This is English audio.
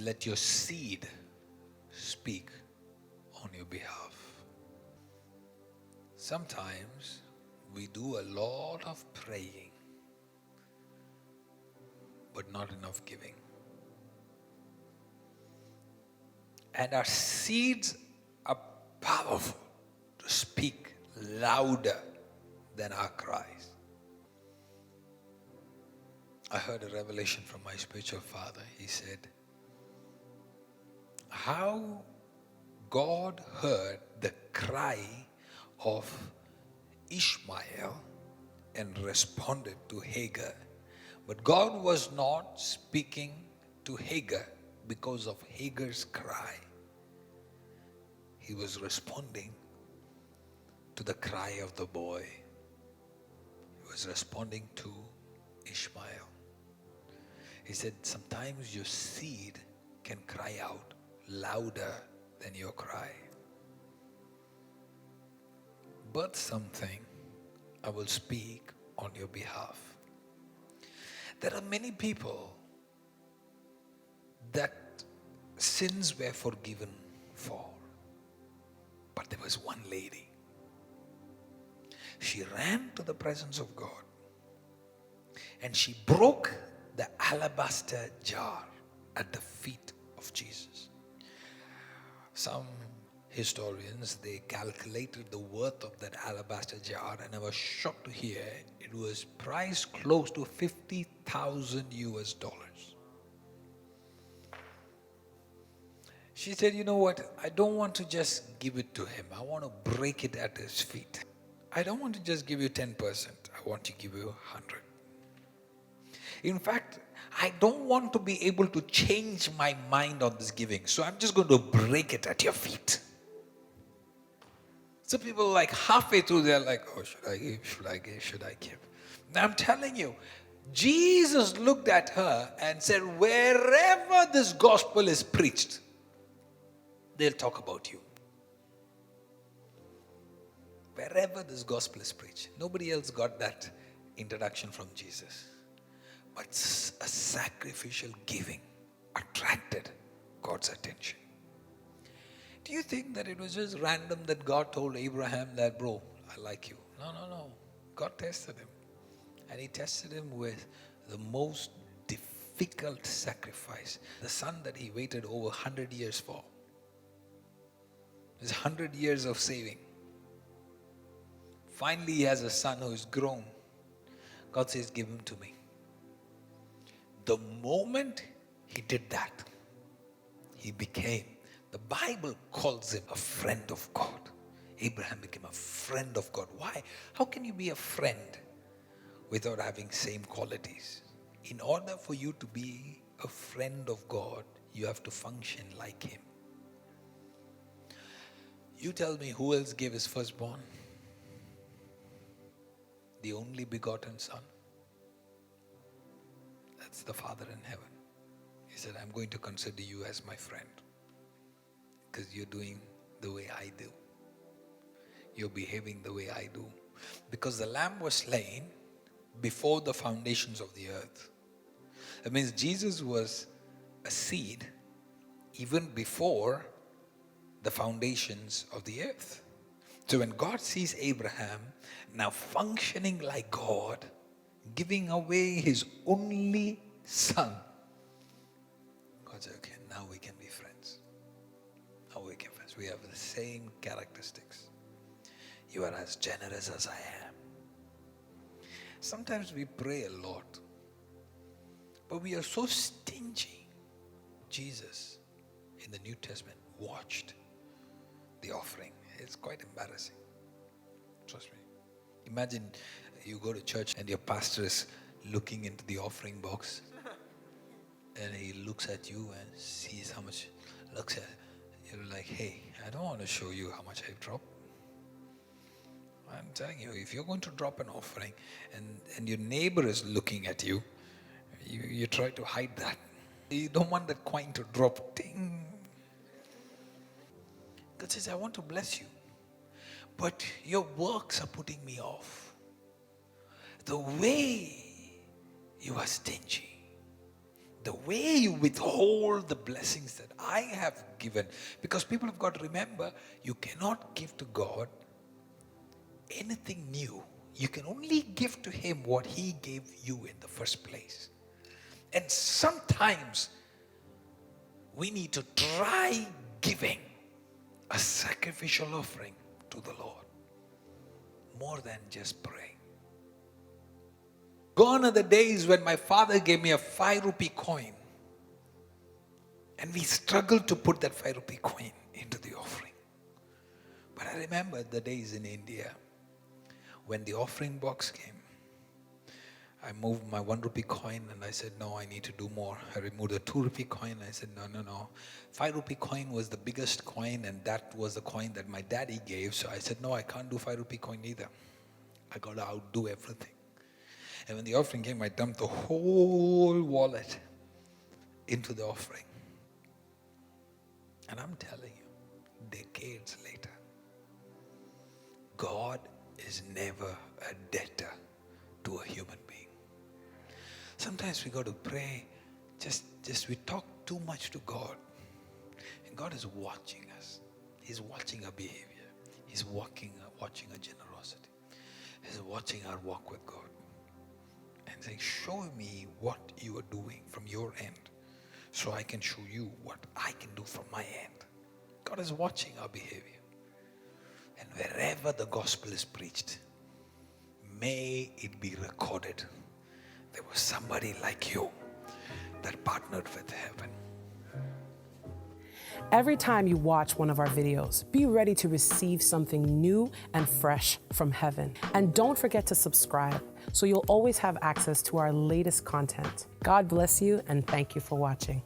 let your seed speak on your behalf. Sometimes we do a lot of praying, but not enough giving. And our seeds are powerful to speak louder than our cries. I heard a revelation from my spiritual father. He said, how God heard the cry of Ishmael and responded to Hagar. But God was not speaking to Hagar because of Hagar's cry. He was responding to the cry of the boy. He was responding to Ishmael. He said, sometimes your seed can cry out louder than your cry. Birth something, I will speak on your behalf. There are many people that sins were forgiven for. But there was one lady. She ran to the presence of God and she broke the alabaster jar at the feet of Jesus. Some historians, they calculated the worth of that alabaster jar, and I was shocked to hear it was priced close to $50,000 US. She said, you know what, I don't want to just give it to him. I want to break it at his feet. I don't want to just give you 10%. I want to give you 100. In fact, I don't want to be able to change my mind on this giving. So I'm just going to break it at your feet. So people like halfway through, they're like, oh, should I give? Should I give? Should I give? Now I'm telling you, Jesus looked at her and said, wherever this gospel is preached, they'll talk about you. Wherever this gospel is preached. Nobody else got that introduction from Jesus. But a sacrificial giving attracted God's attention. Do you think that it was just random that God told Abraham that, bro, I like you? No. God tested him. And he tested him with the most difficult sacrifice. The son that he waited over 100 years for. His 100 years of saving. Finally, he has a son who is grown. God says, give him to me. The moment he did that, he became, the Bible calls him a friend of God. Abraham became a friend of God. Why? How can you be a friend without having same qualities? In order for you to be a friend of God, you have to function like him. You tell me who else gave his firstborn? The only begotten Son. That's the Father in heaven. He said, I'm going to consider you as my friend because you're doing the way I do. You're behaving the way I do. Because the Lamb was slain before the foundations of the earth. That means Jesus was a seed even before the foundations of the earth. So when God sees Abraham now functioning like God, giving away his only son, God said, okay, now we can be friends. Now we can be friends. We have the same characteristics. You are as generous as I am. Sometimes we pray a lot, but we are so stingy. Jesus in the New Testament watched the offering. It's quite embarrassing. Trust me. Imagine you go to church and your pastor is looking into the offering box and he looks at you and sees how much, looks at you're like, hey, I don't want to show you how much I've dropped. I'm telling you, if you're going to drop an offering and your neighbor is looking at you, you try to hide that. You don't want that coin to drop. Ding. God says, I want to bless you. But your works are putting me off. The way you are stingy. the way you withhold the blessings that I have given. Because people have got to remember, you cannot give to God anything new. You can only give to Him what He gave you in the first place. And sometimes we need to try giving a sacrificial offering to the Lord more than just praying. Gone are the days when my father gave me a 5 rupee coin and we struggled to put that 5 rupee coin into the offering. But I remember the days in India when the offering box came. I moved my 1 rupee coin and I said, no, I need to do more. I removed the 2 rupee coin and I said, no. 5 rupee coin was the biggest coin and that was the coin that my daddy gave. So I said, no, I can't do 5 rupee coin either. I got to outdo everything. And when the offering came, I dumped the whole wallet into the offering. And I'm telling you, decades later, God is never a debtor to a human being. Sometimes we got to pray, just we talk too much to God. And God is watching us. He's watching our behavior. He's watching our generosity. He's watching our walk with God. And saying, show me what you are doing from your end so I can show you what I can do from my end. God is watching our behavior. And wherever the gospel is preached, may it be recorded. There was somebody like you that partnered with heaven. Every time you watch one of our videos, be ready to receive something new and fresh from heaven. And don't forget to subscribe so you'll always have access to our latest content. God bless you and thank you for watching.